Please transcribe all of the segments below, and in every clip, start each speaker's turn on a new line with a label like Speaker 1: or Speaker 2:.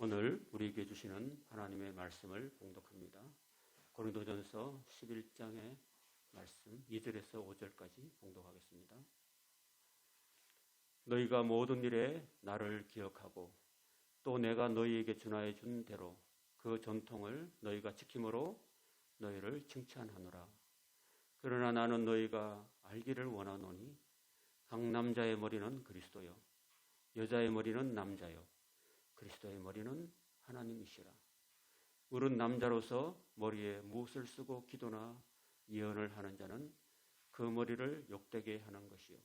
Speaker 1: 오늘 우리에게 주시는 하나님의 말씀을 봉독합니다. 고린도전서 11장의 말씀 2절에서 5절까지 봉독하겠습니다. 너희가 모든 일에 나를 기억하고 또 내가 너희에게 전하여 준 대로 그 전통을 너희가 지킴으로 너희를 칭찬하노라. 그러나 나는 너희가 알기를 원하노니 각 남자의 머리는 그리스도요 여자의 머리는 남자요 그리스도의 머리는 하나님이시라. 물은 남자로서 머리에 무엇을 쓰고 기도나 예언을 하는 자는 그 머리를 욕되게 하는 것이요.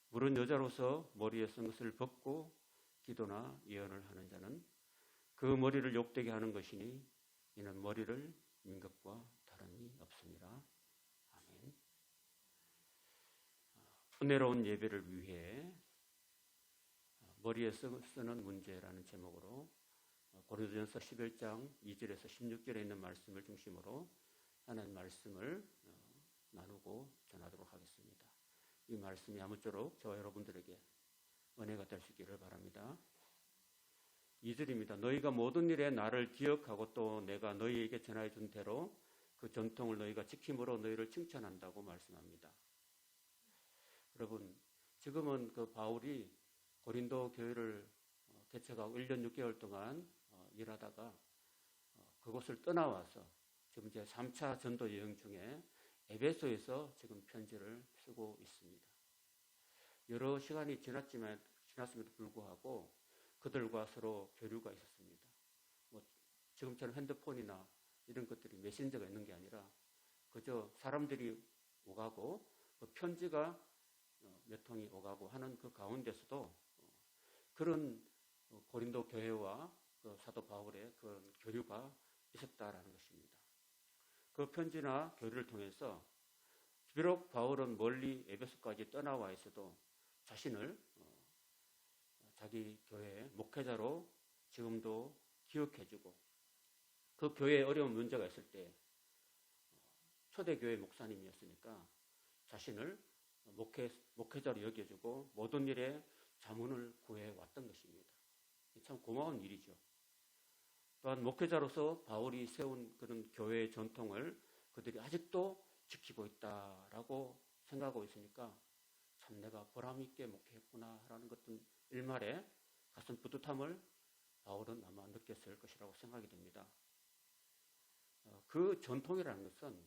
Speaker 1: 물은 여자로서 머리에 쓴 것을 벗고 기도나 예언을 하는 자는 그 머리를 욕되게 하는 것이니 이는 머리를 민 것과 다름이 없습니다. 아멘. 은혜로운 예배를 위해 머리에 쓰는 문제라는 제목으로 고린도전서 11장 2절에서 16절에 있는 말씀을 중심으로 하나님 말씀을 나누고 전하도록 하겠습니다. 이 말씀이 아무쪼록 저와 여러분들에게 은혜가 될 수 있기를 바랍니다. 2절입니다. 너희가 모든 일에 나를 기억하고 또 내가 너희에게 전하여 준 대로 그 전통을 너희가 지킴으로 너희를 칭찬한다고 말씀합니다. 여러분, 지금은 그 바울이 고린도 교회를 개척하고 1년 6개월 동안 일하다가 그곳을 떠나와서 지금 이제 3차 전도 여행 중에 에베소에서 지금 편지를 쓰고 있습니다. 여러 시간이 지났음에도 불구하고 그들과 서로 교류가 있었습니다. 지금처럼 핸드폰이나 이런 것들이 메신저가 있는 게 아니라 그저 사람들이 오가고 그 편지가 몇 통이 오가고 하는 그 가운데서도 그런 고린도 교회와 그 사도 바울의 그런 교류가 있었다라는 것입니다. 그 편지나 교류를 통해서 비록 바울은 멀리 에베소까지 떠나와 있어도 자신을 자기 교회의 목회자로 지금도 기억해주고 그 교회에 어려운 문제가 있을 때 초대교회 목사님이었으니까 자신을 목회자로 여겨주고 모든 일에 자문을 구해왔던 것입니다. 참 고마운 일이죠. 또한 목회자로서 바울이 세운 그런 교회의 전통을 그들이 아직도 지키고 있다라고 생각하고 있으니까 참 내가 보람있게 목회했구나라는 것은 일말에 가슴 뿌듯함을 바울은 아마 느꼈을 것이라고 생각이 됩니다. 그 전통이라는 것은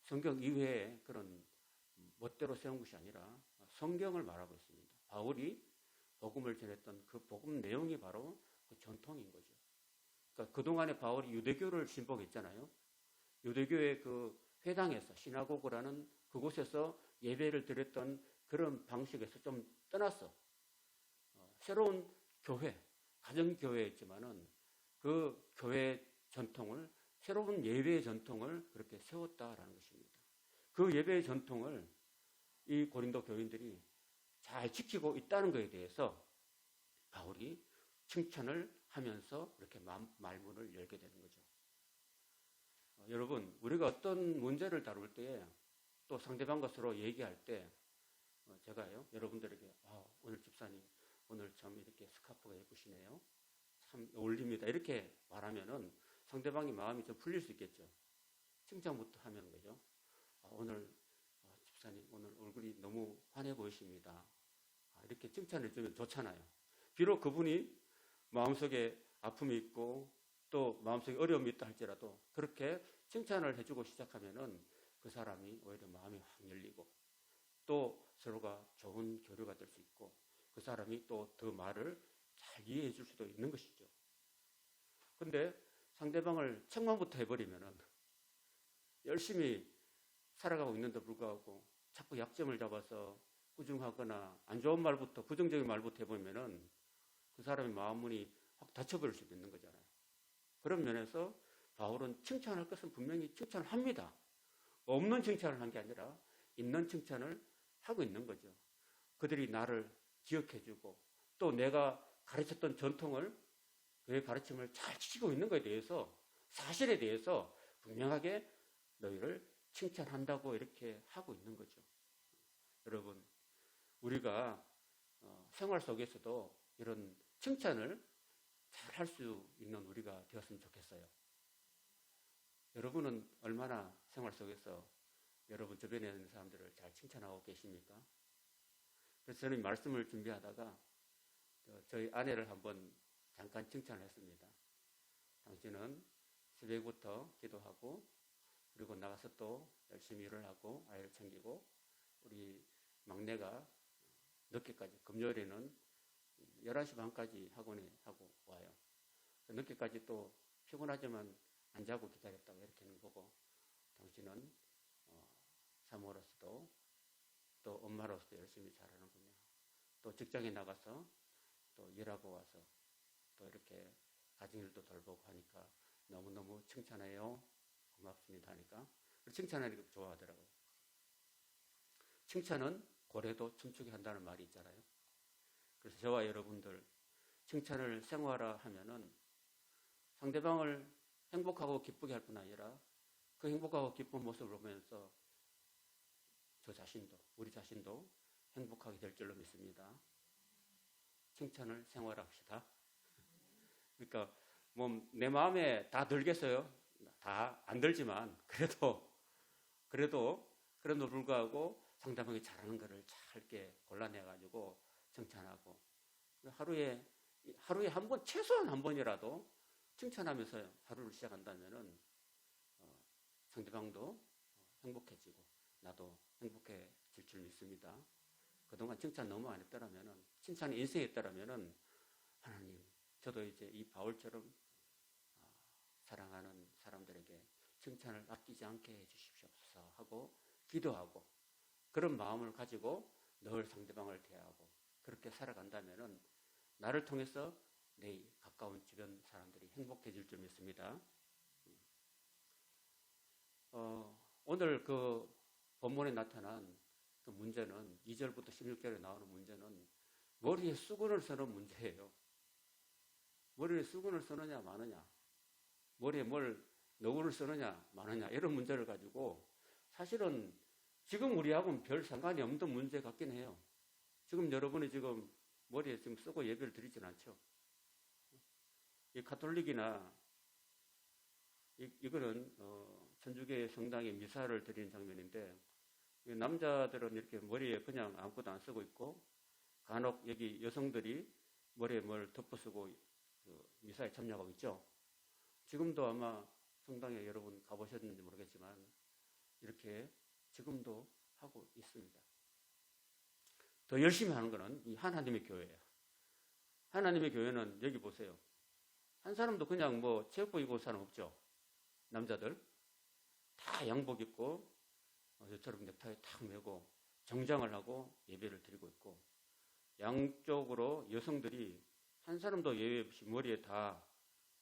Speaker 1: 성경 이외에 그런 멋대로 세운 것이 아니라 성경을 말하고 있습니다. 바울이 복음을 전했던 그 복음 내용이 바로 그 전통인 거죠. 그러니까 그동안에 바울이 유대교를 신복했잖아요. 유대교의 그 회당에서 시나고그라는 그곳에서 예배를 드렸던 그런 방식에서 좀 떠났어. 새로운 교회, 가정교회였지만은 그 교회 전통을 새로운 예배의 전통을 그렇게 세웠다라는 것입니다. 그 예배의 전통을 이 고린도 교인들이 잘 지키고 있다는 것에 대해서 바울이 칭찬을 하면서 이렇게 말문을 열게 되는 거죠. 여러분, 우리가 어떤 문제를 다룰 때에 또 상대방과 서로 얘기할 때 제가요, 여러분들에게 오늘 집사님 오늘 참 이렇게 스카프가 예쁘시네요. 참 어울립니다. 이렇게 말하면은 상대방의 마음이 좀 풀릴 수 있겠죠. 칭찬부터 하면 거죠. 오늘 집사님 오늘 얼굴이 너무 환해 보이십니다. 이렇게 칭찬을 해주면 좋잖아요. 비록 그분이 마음속에 아픔이 있고 또 마음속에 어려움이 있다 할지라도 그렇게 칭찬을 해주고 시작하면은 그 사람이 오히려 마음이 확 열리고 또 서로가 좋은 교류가 될 수 있고 그 사람이 또 더 말을 잘 이해해 줄 수도 있는 것이죠. 근데 상대방을 책망부터 해버리면은 열심히 살아가고 있는데 불구하고 자꾸 약점을 잡아서 꾸중하거나 안 좋은 말부터 부정적인 말부터 해보면은 그 사람의 마음문이 확 닫혀버릴 수도 있는 거잖아요. 그런 면에서 바울은 칭찬할 것은 분명히 칭찬을 합니다. 없는 칭찬을 한 게 아니라 있는 칭찬을 하고 있는 거죠. 그들이 나를 기억해주고 또 내가 가르쳤던 전통을 그의 가르침을 잘 지키고 있는 것에 대해서 사실에 대해서 분명하게 너희를 칭찬한다고 이렇게 하고 있는 거죠. 여러분, 우리가 생활 속에서도 이런 칭찬을 잘 할 수 있는 우리가 되었으면 좋겠어요. 여러분은 얼마나 생활 속에서 여러분 주변에 있는 사람들을 잘 칭찬하고 계십니까? 그래서 저는 말씀을 준비하다가 저희 아내를 한번 잠깐 칭찬을 했습니다. 당신은 새벽부터 기도하고 그리고 나가서 또 열심히 일을 하고 아이를 챙기고 우리 막내가 늦게까지 금요일에는 11시 반까지 학원에 하고 와요. 늦게까지 또 피곤하지만 안 자고 기다렸다고 이렇게는 보고 당신은 사모로서도 또 엄마로서도 열심히 잘하는군요. 또 직장에 나가서 또 일하고 와서 또 이렇게 가정일도 돌보고 하니까 너무너무 칭찬해요. 고맙습니다 하니까 칭찬하니까 좋아하더라고요. 칭찬은 고래도 춤추게 한다는 말이 있잖아요. 그래서 저와 여러분들 칭찬을 생활화하면은 상대방을 행복하고 기쁘게 할 뿐 아니라 그 행복하고 기쁜 모습을 보면서 저 자신도 우리 자신도 행복하게 될 줄로 믿습니다. 칭찬을 생활합시다. 그러니까 뭐 내 마음에 다 들겠어요. 다 안 들지만 그래도 불구하고 상대방이 잘하는 거를 잘게 골라내가지고 칭찬하고 하루에 한 번 최소한 한 번이라도 칭찬하면서 하루를 시작한다면은 상대방도 행복해지고 나도 행복해질 줄 믿습니다. 그동안 칭찬 너무 안 했더라면은 칭찬이 인생에 있더라면은 하나님 저도 이제 이 바울처럼 사랑하는 사람들에게 칭찬을 아끼지 않게 해주십시옵소서 하고 기도하고 그런 마음을 가지고 늘 상대방을 대하고 그렇게 살아간다면은 나를 통해서 내 가까운 주변 사람들이 행복해질 줄 믿습니다. 오늘 그 본문에 나타난 그 문제는 2절부터 16절에 나오는 문제는 머리에 수건을 쓰는 문제예요. 머리에 수건을 쓰느냐 마느냐, 머리에 너구를 쓰느냐 마느냐 이런 문제를 가지고 사실은 지금 우리하고는 별 상관이 없는 문제 같긴 해요. 지금 여러분이 지금 머리에 지금 쓰고 예배를 드리진 않죠. 이 가톨릭이나 이거는 천주교 성당에 미사를 드리는 장면인데 남자들은 이렇게 머리에 그냥 아무것도 안 쓰고 있고 간혹 여기 여성들이 머리에 뭘 덮어 쓰고 미사에 참여하고 있죠. 지금도 아마 성당에 여러분 가보셨는지 모르겠지만 이렇게 지금도 하고 있습니다. 더 열심히 하는 것은 이 하나님의 교회예요. 하나님의 교회는 여기 보세요. 한 사람도 그냥 뭐 체육복 입고 올 사람 없죠. 남자들 다 양복 입고 저처럼 넥타이 탁 메고 정장을 하고 예배를 드리고 있고 양쪽으로 여성들이 한 사람도 예외 없이 머리에 다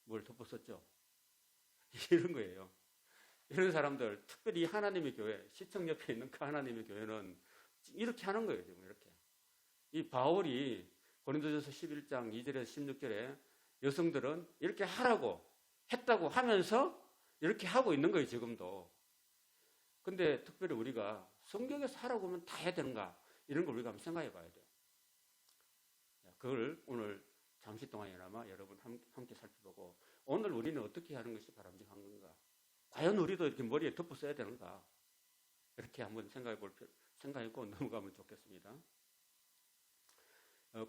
Speaker 1: 뭘 덮었었죠. 이런 거예요. 이런 사람들 특별히 하나님의 교회 시청 옆에 있는 그 하나님의 교회는 이렇게 하는 거예요. 지금 이렇게 이 바울이 고린도전서 11장 2절에서 16절에 여성들은 이렇게 하라고 했다고 하면서 이렇게 하고 있는 거예요. 지금도. 근데 특별히 우리가 성경에서 하라고 하면 다 해야 되는가 이런 걸 우리가 한번 생각해 봐야 돼요. 그걸 오늘 잠시 동안이나마 여러분 함께 살펴보고 오늘 우리는 어떻게 하는 것이 바람직한 건가, 과연 우리도 이렇게 머리에 덮어 써야 되는가 이렇게 한번 생각해보고 넘어가면 좋겠습니다.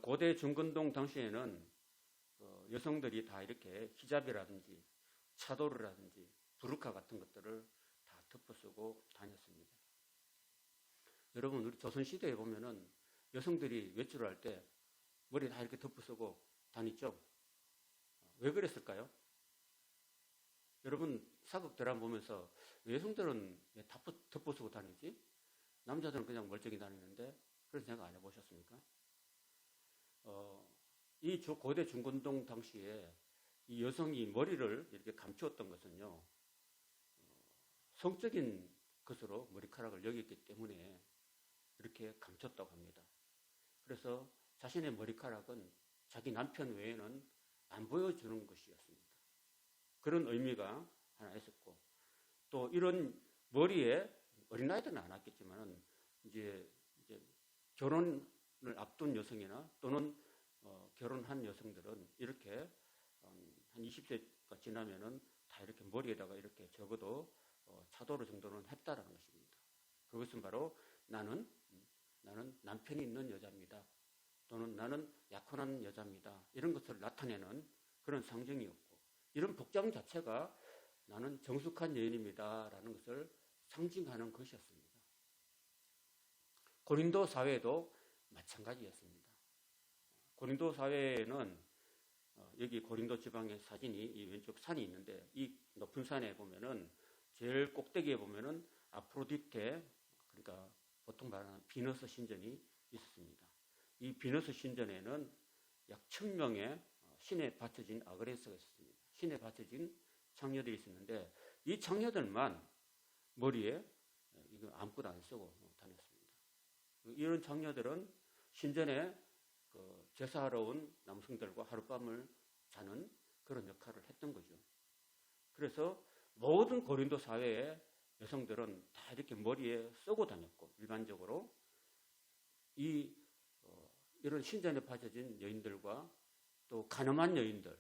Speaker 1: 고대 중근동 당시에는 여성들이 다 이렇게 히잡이라든지 차도르라든지 부르카 같은 것들을 다 덮어 쓰고 다녔습니다. 여러분 우리 조선시대에 보면은 여성들이 외출할 때 머리 다 이렇게 덮어 쓰고 다녔죠. 왜 그랬을까요? 여러분 사극 드라마 보면서 여성들은 왜 덮어 쓰고 다니지? 남자들은 그냥 멀쩡히 다니는데 그런 생각 안 해보셨습니까? 이 고대 중근동 당시에 이 여성이 머리를 이렇게 감추었던 것은요, 성적인 것으로 머리카락을 여겼기 때문에 이렇게 감췄다고 합니다. 그래서 자신의 머리카락은 자기 남편 외에는 안 보여주는 것이었습니다. 그런 의미가 하나 있었고, 또 이런 머리에 어린아이들은 안 왔겠지만 이제 결혼을 앞둔 여성이나 또는 결혼한 여성들은 이렇게 20세가 지나면은 다 이렇게 머리에다가 이렇게 적어도 차도로 정도는 했다라는 것입니다. 그것은 바로 나는 남편이 있는 여자입니다. 또는 나는 약혼한 여자입니다. 이런 것을 나타내는 그런 상징이었고, 이런 복장 자체가 나는 정숙한 여인입니다라는 것을 상징하는 것이었습니다. 고린도 사회도 마찬가지였습니다. 고린도 사회에는 여기 고린도 지방의 사진이 이 왼쪽 산이 있는데, 이 높은 산에 보면은 제일 꼭대기에 보면은 아프로디테, 그러니까 보통 말하는 비너스 신전이 있었습니다. 이 비너스 신전에는 약 1000명의 신에 바쳐진 아그네스가 있었습니다. 신에 바쳐진 창녀들이 있었는데, 이 창녀들만 머리에 이거 아무것도 안 쓰고 다녔습니다. 이런 창녀들은 신전에 제사하러 온 남성들과 하룻밤을 자는 그런 역할을 했던 거죠. 그래서 모든 고린도 사회의 여성들은 다 이렇게 머리에 쓰고 다녔고, 일반적으로 이런 신전에 바쳐진 여인들과 또 가늠한 여인들,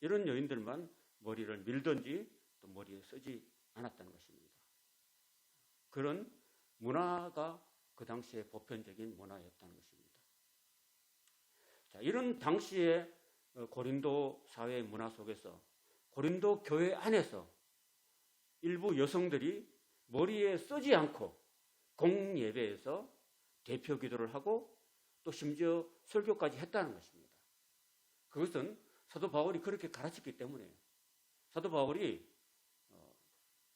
Speaker 1: 이런 여인들만 머리를 밀든지 또 머리에 쓰지 않았다는 것입니다. 그런 문화가 그 당시에 보편적인 문화였다는 것입니다. 자, 이런 당시의 고린도 사회의 문화 속에서 고린도 교회 안에서 일부 여성들이 머리에 쓰지 않고 공예배에서 대표 기도를 하고 또 심지어 설교까지 했다는 것입니다. 그것은 사도 바울이 그렇게 가르쳤기 때문에, 사도 바울이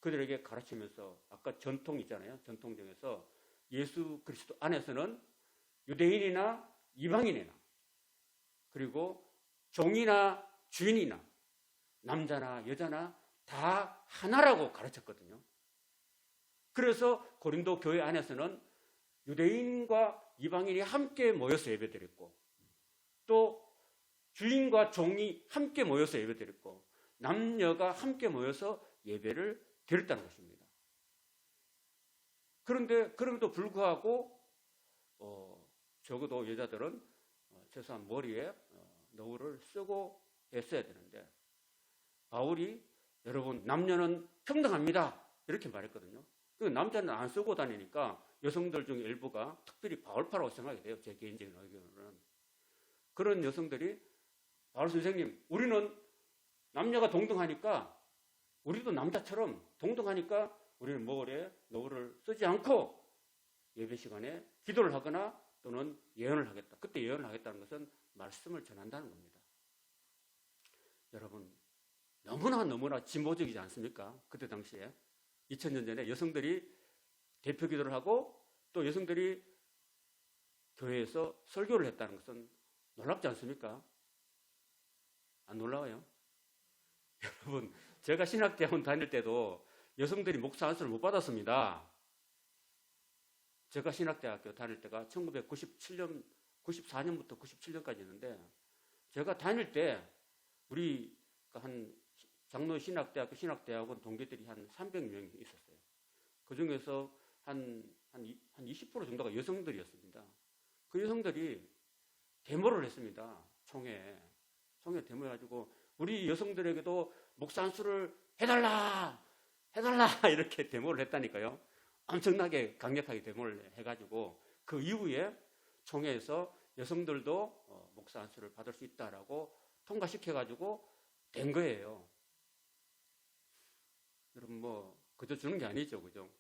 Speaker 1: 그들에게 가르치면서 아까 전통 있잖아요. 전통 중에서 예수 그리스도 안에서는 유대인이나 이방인이나 그리고 종이나 주인이나 남자나 여자나 다 하나라고 가르쳤거든요. 그래서 고린도 교회 안에서는 유대인과 이방인이 함께 모여서 예배드렸고, 또 주인과 종이 함께 모여서 예배드렸고, 남녀가 함께 모여서 예배를 드렸다는 것입니다. 그런데 그럼에도 불구하고 적어도 여자들은 최소한 머리에 너울을 쓰고 했어야 되는데, 바울이 여러분 남녀는 평등합니다 이렇게 말했거든요. 남자는 안 쓰고 다니니까 여성들 중 일부가 특별히 바울파라고 생각이 돼요. 제 개인적인 의견으로는. 그런 여성들이 바울 선생님, 우리는 남녀가 동등하니까, 우리도 남자처럼 동등하니까 우리는 머리에 너울을 쓰지 않고 예배 시간에 기도를 하거나 또는 예언을 하겠다. 그때 예언을 하겠다는 것은 말씀을 전한다는 겁니다. 여러분, 너무나 진보적이지 않습니까? 그때 당시에 2000년 전에 여성들이 대표 기도를 하고 또 여성들이 교회에서 설교를 했다는 것은 놀랍지 않습니까? 안 놀라워요? 여러분, 제가 신학대학원 다닐 때도 여성들이 목사 안수를 못 받았습니다. 제가 신학대학교 다닐 때가 1997년, 94년부터 97년까지였는데, 제가 다닐 때 우리 장로 신학대학교 신학대학원 동기들이 한 300명이 있었어요. 그 중에서 한 20% 정도가 여성들이었습니다. 그 여성들이 데모를 했습니다. 총회 데모해가지고 우리 여성들에게도 목사 안수를 해달라 이렇게 데모를 했다니까요. 엄청나게 강력하게 데모를 해가지고 그 이후에 총회에서 여성들도 목사 안수를 받을 수 있다라고 통과시켜가지고 된 거예요. 여러분, 그저 주는 게 아니죠, 그죠?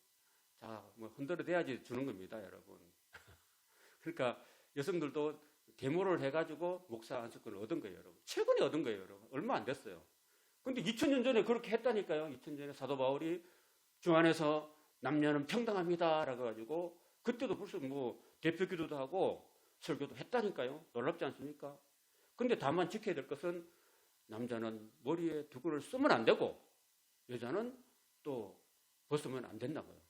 Speaker 1: 자, 흔들어대야지 주는 겁니다, 여러분. 그러니까 여성들도 데모를 해가지고 목사 안수권을 얻은 거예요, 여러분. 최근에 얻은 거예요, 여러분. 얼마 안 됐어요. 근데 2000년 전에 그렇게 했다니까요. 2000년 전에 사도 바울이 주 안에서 남녀는 평등합니다 라고 해가지고 그때도 벌써 대표 기도도 하고 설교도 했다니까요. 놀랍지 않습니까? 근데 다만 지켜야 될 것은 남자는 머리에 두건을 쓰면 안 되고 여자는 또 벗으면 안 된다고요.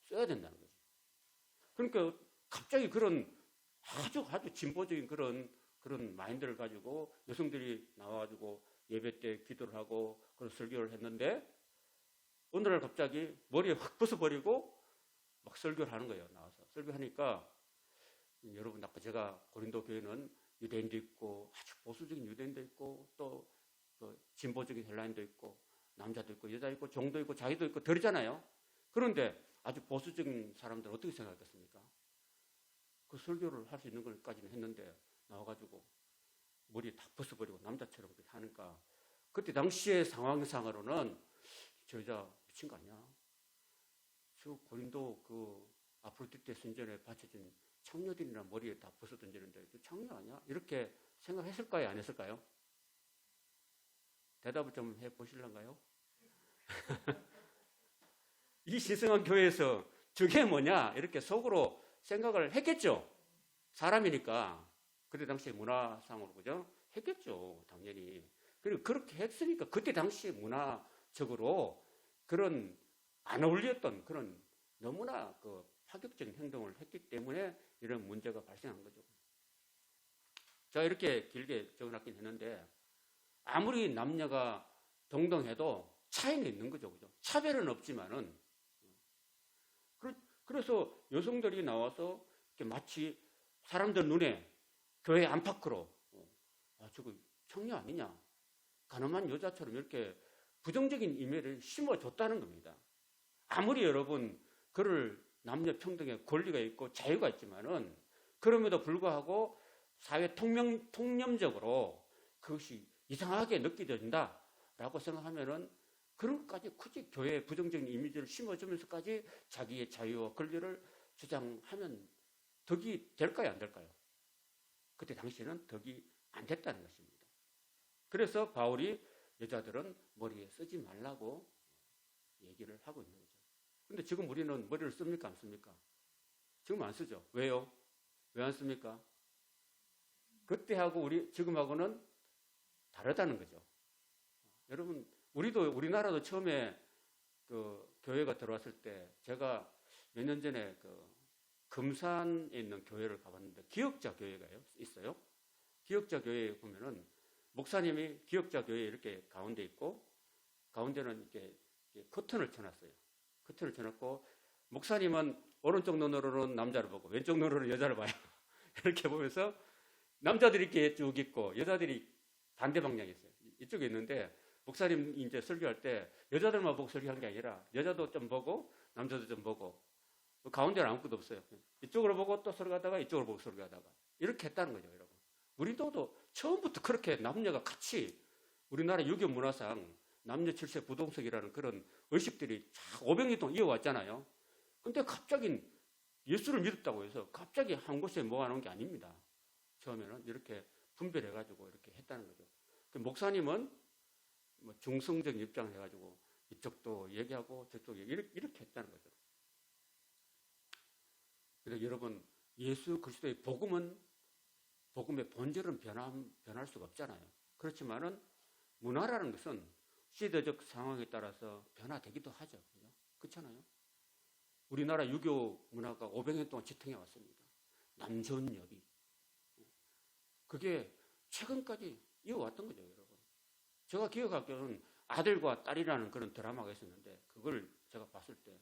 Speaker 1: 써야 된다는 거죠. 그러니까 갑자기 그런 아주 진보적인 그런 마인드를 가지고 여성들이 나와가지고 예배 때 기도를 하고 그런 설교를 했는데, 오늘날 갑자기 머리에 확 벗어버리고 막 설교를 하는 거예요. 나와서 설교하니까, 여러분, 아까 제가 고린도 교회는 유대인도 있고 아주 보수적인 유대인도 있고 또 진보적인 헬라인도 있고 남자도 있고 여자 있고 종도 있고 자유도 있고 그러잖아요. 그런데 아주 보수적인 사람들은 어떻게 생각했겠습니까? 그 설교를 할 수 있는 것까지는 했는데 나와가지고 머리 다 벗어버리고 남자처럼 하니까 그때 당시의 상황상으로는 저 여자 미친 거 아니야? 저 고린도 그 아프로디테 선전에 바쳐진 창녀들이나 머리에 다 벗어 던지는데 저 창녀 아니야? 이렇게 생각했을까요? 안 했을까요? 대답을 좀 해보실런가요? 이 신성한 교회에서 저게 뭐냐? 이렇게 속으로 생각을 했겠죠? 사람이니까. 그때 당시에 문화상으로, 그죠? 했겠죠. 당연히. 그리고 그렇게 했으니까 그때 당시에 문화적으로 그런 안 어울렸던 그런 너무나 그 파격적인 행동을 했기 때문에 이런 문제가 발생한 거죠. 제가 이렇게 길게 적어놨긴 했는데 아무리 남녀가 동등해도 차이는 있는 거죠. 그죠? 차별은 없지만은. 그래서 여성들이 나와서 마치 사람들 눈에 교회 안팎으로 저거 청녀 아니냐? 가늠한 여자처럼 이렇게 부정적인 이미지를 심어줬다는 겁니다. 아무리 여러분 그를 남녀 평등의 권리가 있고 자유가 있지만은 그럼에도 불구하고 사회 통념적으로 그것이 이상하게 느껴진다라고 생각하면은 그런 것까지 굳이 교회에 부정적인 이미지를 심어주면서까지 자기의 자유와 권리를 주장하면 덕이 될까요? 안 될까요? 그때 당시에는 덕이 안 됐다는 것입니다. 그래서 바울이 여자들은 머리에 쓰지 말라고 얘기를 하고 있는 거죠. 근데 지금 우리는 머리를 씁니까? 안 씁니까? 지금 안 쓰죠. 왜요? 왜 안 씁니까? 그때하고 지금하고는 다르다는 거죠. 여러분, 우리나라도 처음에 그 교회가 들어왔을 때 제가 몇 년 전에 그 금산에 있는 교회를 가봤는데 기역자 교회가 있어요. 기역자 교회에 보면은 목사님이 기역자 교회에 이렇게 가운데 있고 가운데는 이렇게 커튼을 쳐놨어요. 커튼을 쳐놓고 목사님은 오른쪽 눈으로는 남자를 보고 왼쪽 눈으로는 여자를 봐요. 이렇게 보면서 남자들이 이렇게 쭉 있고 여자들이 반대 방향에 있어요. 이쪽에 있는데 목사님 이제 설교할 때 여자들만 보고 설교한 게 아니라 여자도 좀 보고 남자도 좀 보고 가운데는 아무것도 없어요. 이쪽으로 보고 또 설교하다가 이쪽으로 보고 설교하다가 이렇게 했다는 거죠, 여러분. 우리도 처음부터 그렇게 남녀가 같이 우리나라 유교 문화상 남녀 칠세 부동석이라는 그런 의식들이 500년 동안 이어왔잖아요. 근데 갑자기 예수를 믿었다고 해서 갑자기 한 곳에 모아놓은 게 아닙니다. 처음에는 이렇게 분별해가지고 이렇게 했다는 거죠. 목사님은 뭐 중성적인 입장을 해가지고 이쪽도 얘기하고 저쪽도 이렇게 했다는 거죠. 그래서 여러분, 예수 그리스도의 복음의 본질은 변할 수가 없잖아요. 그렇지만은 문화라는 것은 시대적 상황에 따라서 변화되기도 하죠. 그렇잖아요. 우리나라 유교 문화가 500년 동안 지탱해 왔습니다. 남존여비. 그게 최근까지 이어왔던 거죠, 여러분. 제가 기억하기로는 아들과 딸이라는 그런 드라마가 있었는데 그걸 제가 봤을 때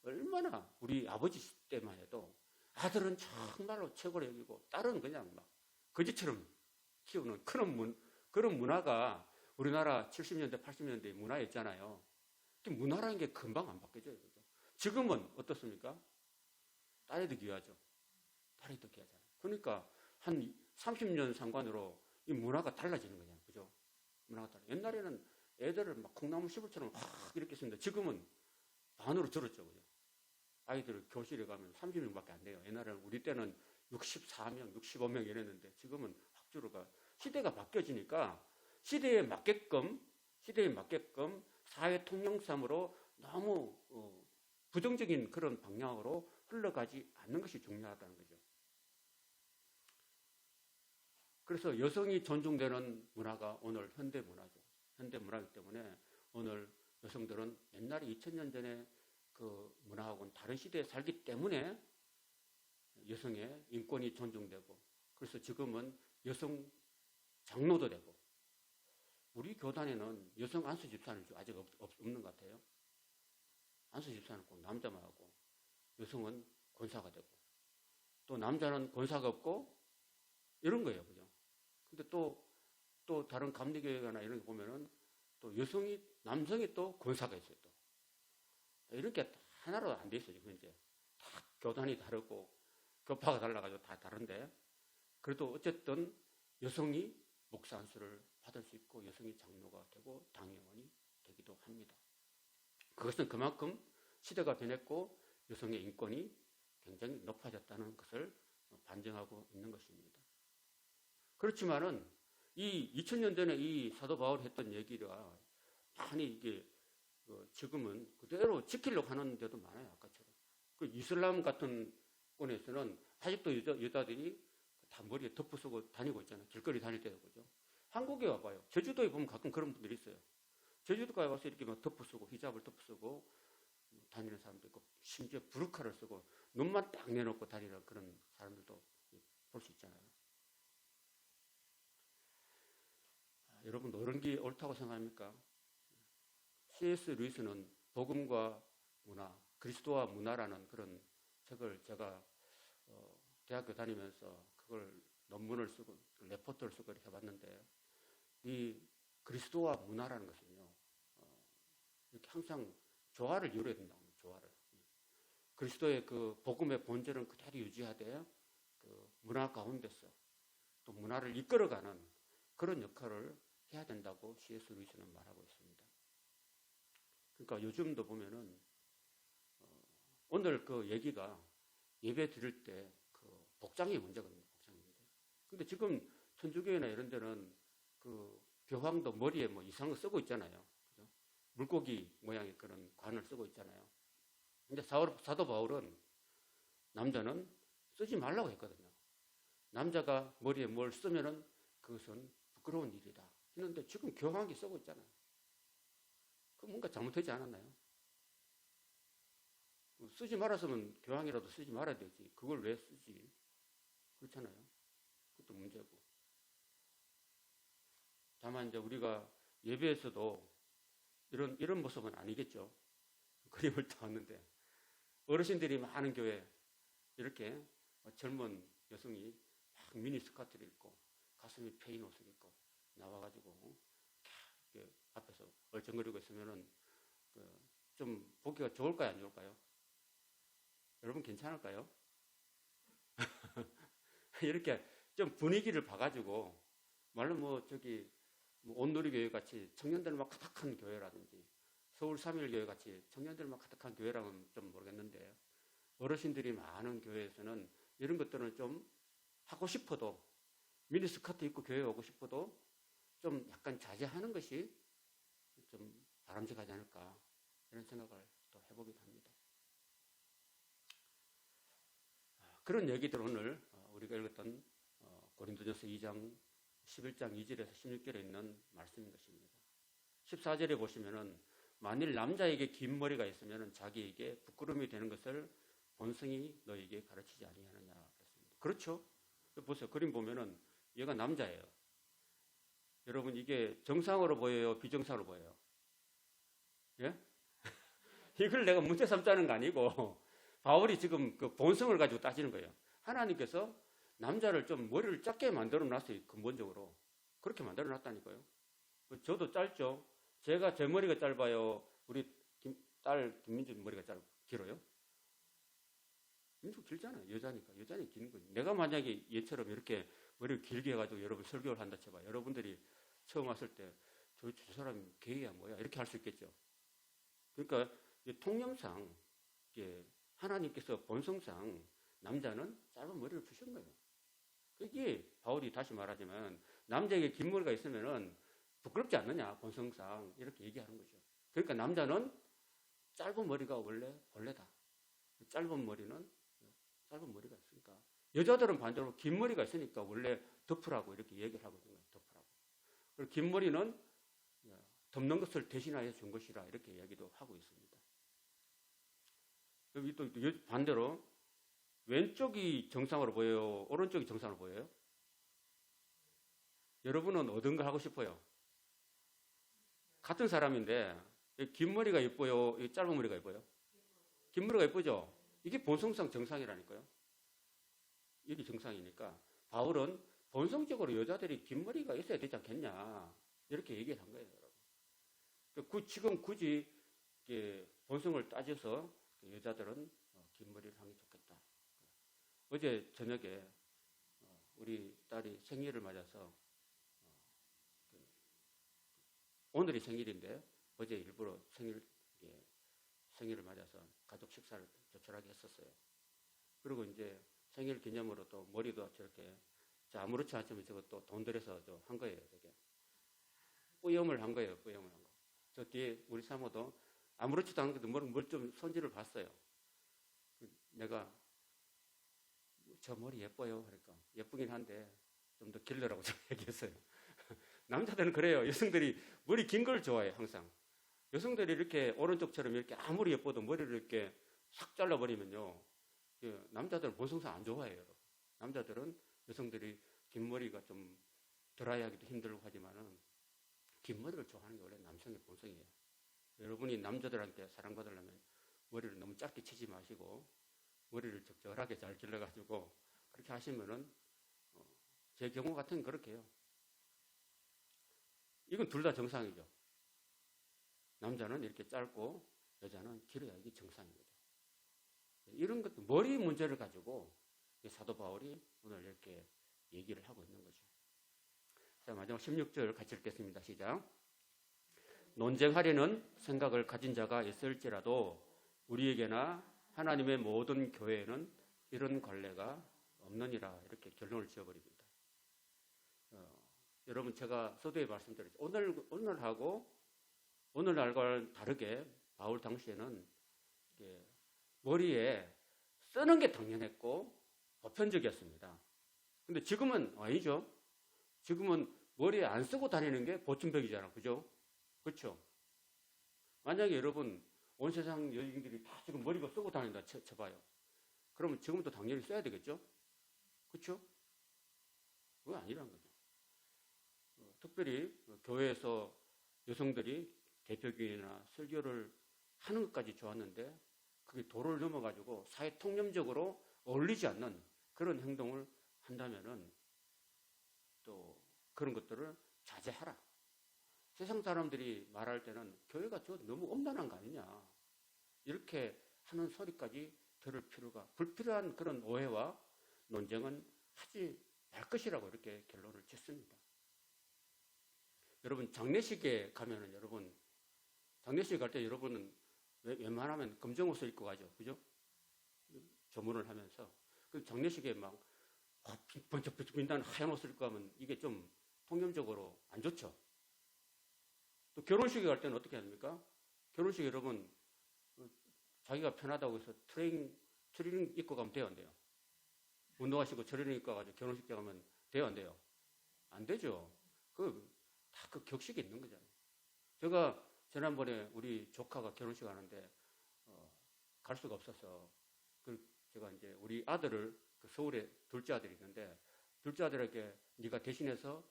Speaker 1: 얼마나 우리 아버지 때만 해도 아들은 정말로 최고로 여기고 딸은 그냥 막 거지처럼 키우는 그런 문화가 우리나라 70년대, 80년대 문화였잖아요. 문화라는 게 금방 안 바뀌어져요. 그죠? 지금은 어떻습니까? 딸이 더 귀하죠. 딸이 더 귀하잖아요. 그러니까 한 30년 상관으로 이 문화가 달라지는 거잖아요. 그죠? 문화가 달라. 옛날에는 애들을 막 콩나물 시불처럼 확 이렇게 했는데 지금은 반으로 줄었죠. 그죠? 아이들 교실에 가면 30명밖에 안 돼요. 옛날에는 우리 때는 64명, 65명 이랬는데 지금은 확 줄어가. 시대가 바뀌어지니까 시대에 맞게끔 사회 통념상으로 너무 부정적인 그런 방향으로 흘러가지 않는 것이 중요하다는 거죠. 그래서 여성이 존중되는 문화가 오늘 현대 문화죠. 현대 문화이기 때문에 오늘 여성들은 옛날에 2000년 전에 그 문화하고는 다른 시대에 살기 때문에 여성의 인권이 존중되고 그래서 지금은 여성 장로도 되고 우리 교단에는 여성 안수 집사는 아직 없는 것 같아요. 안수 집사는 꼭 남자만 하고 여성은 권사가 되고 또 남자는 권사가 없고 이런 거예요. 그죠? 근데 또 다른 감리교회나 이런 거 보면은 또 남성이 또 권사가 있어요. 또 이렇게 하나로 안 돼 있어요. 지금 현재 다 교단이 다르고 교파가 달라가지고 다 다른데, 그래도 어쨌든 여성이 목사 안수를 받을 수 있고 여성이 장로가 되고 당회원이 되기도 합니다. 그것은 그만큼 시대가 변했고 여성의 인권이 굉장히 높아졌다는 것을 반증하고 있는 것입니다. 그렇지만은 이 2000년대에 이 사도 바울이 했던 얘기가 많이 이게 지금은 그대로 지키려고 하는 데도 많아요. 아까처럼. 그 이슬람 같은 권에서는 아직도 여자들이 다 머리에 덮어 쓰고 다니고 있잖아요. 길거리 다닐 때도 그죠. 한국에 와봐요. 제주도에 보면 가끔 그런 분들이 있어요. 제주도에 와서 이렇게 막 덮어 쓰고 히잡을 덮어 쓰고 다니는 사람도 있고, 심지어 부르카를 쓰고 눈만 딱 내놓고 다니는 그런 사람들도 볼 수 있잖아요. 여러분, 이런 게 옳다고 생각합니까? C.S. 루이스는 복음과 문화, 그리스도와 문화라는 그런 책을 제가 대학교 다니면서 그걸 논문을 쓰고 레포트를 쓰고 이렇게 해봤는데, 이 그리스도와 문화라는 것은요, 이렇게 항상 조화를 이루어야 된다고 합니다. 조화를. 그리스도의 그 복음의 본질은 그대로 유지하되 그 문화 가운데서 또 문화를 이끌어가는 그런 역할을 해야 된다고 C.S. 루이스는 말하고 있습니다. 그러니까 요즘도 보면은 오늘 그 얘기가 예배 드릴 때 그 복장이 문제거든요. 복장이 문제. 근데 지금 천주교회나 이런 데는 그 교황도 머리에 뭐 이상한 거 쓰고 있잖아요. 그죠? 물고기 모양의 그런 관을 쓰고 있잖아요. 근데 사도 바울은 남자는 쓰지 말라고 했거든요. 남자가 머리에 뭘 쓰면은 그것은 부끄러운 일이다 했는데 지금 교황이 쓰고 있잖아요. 그 뭔가 잘못되지 않았나요? 쓰지 말았으면 교황이라도 쓰지 말아야 되지. 그걸 왜 쓰지? 그렇잖아요. 그것도 문제고. 다만 이제 우리가 예배에서도 이런 모습은 아니겠죠. 그림을 떠왔는데 어르신들이 많은 교회 이렇게 젊은 여성이 막 미니스커트를 입고 가슴이 패인 옷을 입고 나와가지고 이렇게 앞에서 얼쩡거리고 있으면은 좀 보기가 좋을까요, 안 좋을까요? 여러분 괜찮을까요? 이렇게 좀 분위기를 봐가지고 말로 뭐 온누리교회 같이 청년들만 가득한 교회라든지 서울 3.1교회 같이 청년들만 가득한 교회라면 좀 모르겠는데, 어르신들이 많은 교회에서는 이런 것들은 좀 하고 싶어도, 미니스커트 입고 교회에 오고 싶어도 좀 약간 자제하는 것이 좀 바람직하지 않을까, 이런 생각을 또 해보기도 합니다. 그런 얘기들 오늘 우리가 읽었던 고린도전서 2장 11장 2절에서 16절에 있는 말씀인 것입니다. 14절에 보시면은 만일 남자에게 긴 머리가 있으면 자기에게 부끄러움이 되는 것을 본성이 너에게 가르치지 아니하느냐 그랬습니다. 그렇죠? 보세요. 그림 보면은 얘가 남자예요. 여러분, 이게 정상으로 보여요? 비정상으로 보여요? 예? 이걸 내가 문제 삼자는 거 아니고 바울이 지금 그 본성을 가지고 따지는 거예요. 하나님께서 남자를 좀 머리를 작게 만들어 놨어요. 근본적으로. 그렇게 만들어 놨다니까요. 저도 짧죠. 제가 제 머리가 짧아요. 우리 딸 김민주 머리가 길어요? 민주 길잖아요. 여자니까. 여자는 긴 거예요. 내가 만약에 얘처럼 이렇게 머리를 길게 해가지고 여러분 설교를 한다 쳐봐. 여러분들이 처음 왔을 때 저 사람이 게이야 뭐야 이렇게 할 수 있겠죠. 그러니까 통념상 하나님께서 본성상 남자는 짧은 머리를 주신 거예요. 그게 바울이 다시 말하지만 남자에게 긴 머리가 있으면은 부끄럽지 않느냐, 본성상 이렇게 얘기하는 거죠. 그러니까 남자는 짧은 머리가 원래 본래다. 짧은 머리가 있으니까. 여자들은 반대로 긴 머리가 있으니까 원래 덮으라고 이렇게 얘기를 하거든요. 덮으라고. 그리고 긴 머리는 덮는 것을 대신하여 준 것이라 이렇게 얘기도 하고 있습니다. 여기 또 반대로 왼쪽이 정상으로 보여요? 오른쪽이 정상으로 보여요? 여러분은 어떤 거 하고 싶어요? 같은 사람인데 긴 머리가 예뻐요? 짧은 머리가 예뻐요? 긴 머리가 예쁘죠? 이게 본성상 정상이라니까요. 이게 정상이니까 바울은 본성적으로 여자들이 긴 머리가 있어야 되지 않겠냐 이렇게 얘기를 한 거예요. 여러분. 지금 굳이 본성을 따져서 여자들은 긴 머리를 하는 게 좋겠다. 어제 저녁에 우리 딸이 생일을 맞아서 오늘이 생일인데 어제 일부러 생일을 맞아서 가족 식사를 조촐하게 했었어요. 그리고 이제 생일 기념으로 또 머리도 저렇게 아무렇지 않지만 저거 또 돈 들여서 한 거예요. 되게 뿌염을 한 거예요. 뿌염을 한 거. 저 뒤에 우리 사모도 아무렇지도 않은데도 뭘 좀 손질을 봤어요. 내가 저 머리 예뻐요. 그러니까 예쁘긴 한데 좀 더 길러라고 좀 얘기했어요. 남자들은 그래요. 여성들이 머리 긴 걸 좋아해 항상. 여성들이 이렇게 오른쪽처럼 이렇게 아무리 예뻐도 머리를 이렇게 싹 잘라버리면요. 남자들은 본성상 안 좋아해요. 남자들은 여성들이 긴 머리가 좀 드라이하기도 힘들고 하지만은 긴 머리를 좋아하는 게 원래 남성의 본성이에요. 여러분이 남자들한테 사랑받으려면 머리를 너무 짧게 치지 마시고 머리를 적절하게 잘 길러가지고 그렇게 하시면은 제 경우 같은 그렇게 해요. 이건 둘 다 정상이죠. 남자는 이렇게 짧고 여자는 길어야 이게 정상인 거죠. 이런 것도 머리 문제를 가지고 사도 바울이 오늘 이렇게 얘기를 하고 있는 거죠. 자, 마지막 16절 같이 읽겠습니다. 시작. 논쟁하려는 생각을 가진 자가 있을지라도 우리에게나 하나님의 모든 교회에는 이런 관례가 없느니라. 이렇게 결론을 지어버립니다. 여러분 제가 서두에 말씀드렸죠. 오늘날과는 다르게 바울 당시에는 머리에 쓰는 게 당연했고 보편적이었습니다. 근데 지금은 아니죠. 지금은 머리에 안 쓰고 다니는 게 보충벽이잖아. 그죠? 그렇죠? 만약에 여러분 온 세상 여인들이 다 지금 머리가 쓰고 다닌다 쳐봐요. 그러면 지금도 당연히 써야 되겠죠? 그렇죠? 그거 아니라는 거죠. 특별히 교회에서 여성들이 대표교회나 설교를 하는 것까지 좋았는데 그게 도를 넘어가지고 사회 통념적으로 어울리지 않는 그런 행동을 한다면은 또 그런 것들을 자제하라. 세상 사람들이 말할 때는 교회가 저 너무 엄난한 거 아니냐. 이렇게 하는 소리까지 들을 필요가, 불필요한 그런 오해와 논쟁은 하지 말 것이라고 이렇게 결론을 짓습니다. 여러분 장례식에 가면은 장례식 갈 때 여러분은 웬만하면 검정 옷을 입고 가죠. 그죠? 조문을 하면서. 그 장례식에 막 번쩍번쩍 빛나는 하얀 옷을 입고 가면 이게 좀 통념적으로 안 좋죠. 또 결혼식에 갈 때는 어떻게 합니까? 결혼식 여러분 자기가 편하다고 해서 트레이닝 입고 가면 돼요, 안 돼요? 운동하시고 트레이닝 입고 가지고 결혼식장 가면 돼요, 안 돼요? 안 되죠. 다 그 격식이 있는 거잖아요. 제가 지난번에 우리 조카가 결혼식 하는데 갈 수가 없어서 제가 이제 우리 아들을 서울에 둘째 아들이 있는데 둘째 아들에게 네가 대신해서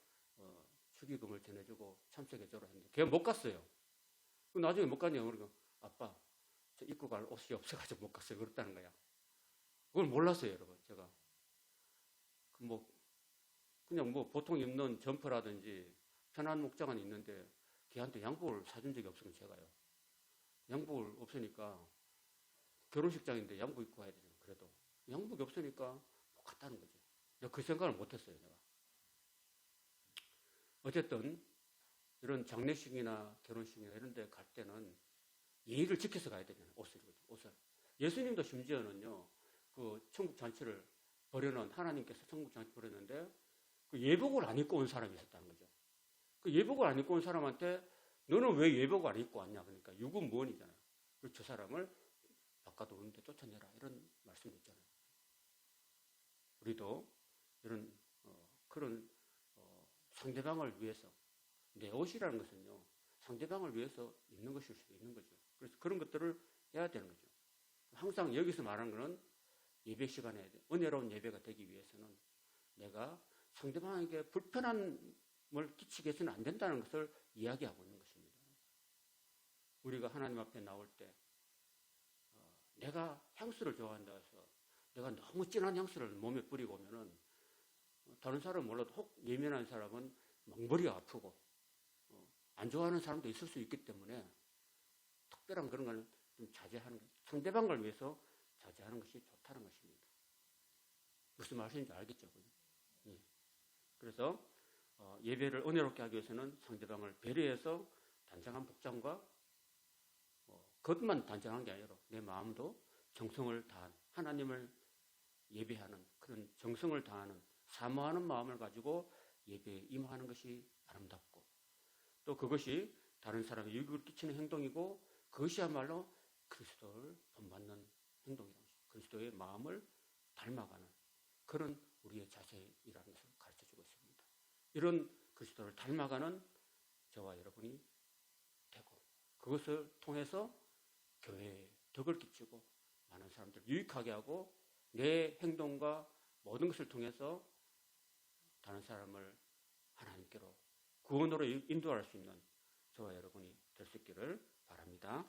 Speaker 1: 축의금을 전해주고 참석해줘라 했는데 걔가 못 갔어요. 나중에 못 갔냐고 그러니까 아빠 저 입고 갈 옷이 없어가지고 못 갔어요. 그랬다는 거야. 그걸 몰랐어요, 여러분. 제가 그냥 보통 입는 점퍼라든지 편한 목장은 있는데 걔한테 양복을 사준 적이 없으면 제가요. 양복을 없으니까 결혼식장인데 양복 입고 가야 되잖아요. 그래도 양복이 없으니까 못 갔다는 거죠. 내가 그 생각을 못했어요. 내가. 어쨌든 이런 장례식이나 결혼식이나 이런 데 갈 때는 예의를 지켜서 가야 되잖아요. 옷을. 예수님도 심지어는요. 그 천국 잔치를 버려놓은 하나님께서 천국 잔치 버렸는데 그 예복을 안 입고 온 사람이 있었다는 거죠. 그 예복을 안 입고 온 사람한테 너는 왜 예복을 안 입고 왔냐? 그러니까 유구무원이잖아요. 그래서 저 사람을 바깥 오는데 쫓아내라. 이런 말씀이 있잖아요. 우리도 이런 그런 상대방을 위해서 내 옷이라는 것은요. 상대방을 위해서 입는 것일 수도 있는 거죠. 그래서 그런 것들을 해야 되는 거죠. 항상 여기서 말하는 것은 예배 시간에 은혜로운 예배가 되기 위해서는 내가 상대방에게 불편함을 끼치게 해서는 안 된다는 것을 이야기하고 있는 것입니다. 우리가 하나님 앞에 나올 때 내가 향수를 좋아한다 해서 내가 너무 진한 향수를 몸에 뿌리고 오면은 다른 사람은 몰라도 혹 예민한 사람은 막 머리가 아프고 안 좋아하는 사람도 있을 수 있기 때문에 특별한 그런 걸 좀 자제하는 것, 상대방을 위해서 자제하는 것이 좋다는 것입니다. 무슨 말씀인지 알겠죠? 예. 그래서 예배를 은혜롭게 하기 위해서는 상대방을 배려해서 단정한 복장과 겉만 단정한 게 아니라 내 마음도 정성을 다한 하나님을 예배하는 그런 정성을 다하는 사모하는 마음을 가지고 예배에 임하는 것이 아름답고 또 그것이 다른 사람에 유익을 끼치는 행동이고 그것이야말로 그리스도를 본받는 행동이라는 것입니다. 그리스도의 마음을 닮아가는 그런 우리의 자세이라는 것을 가르쳐주고 있습니다. 이런 그리스도를 닮아가는 저와 여러분이 되고 그것을 통해서 교회에 덕을 끼치고 많은 사람들 유익하게 하고 내 행동과 모든 것을 통해서 다른 사람을 하나님께로 구원으로 인도할 수 있는 저와 여러분이 될 수 있기를 바랍니다.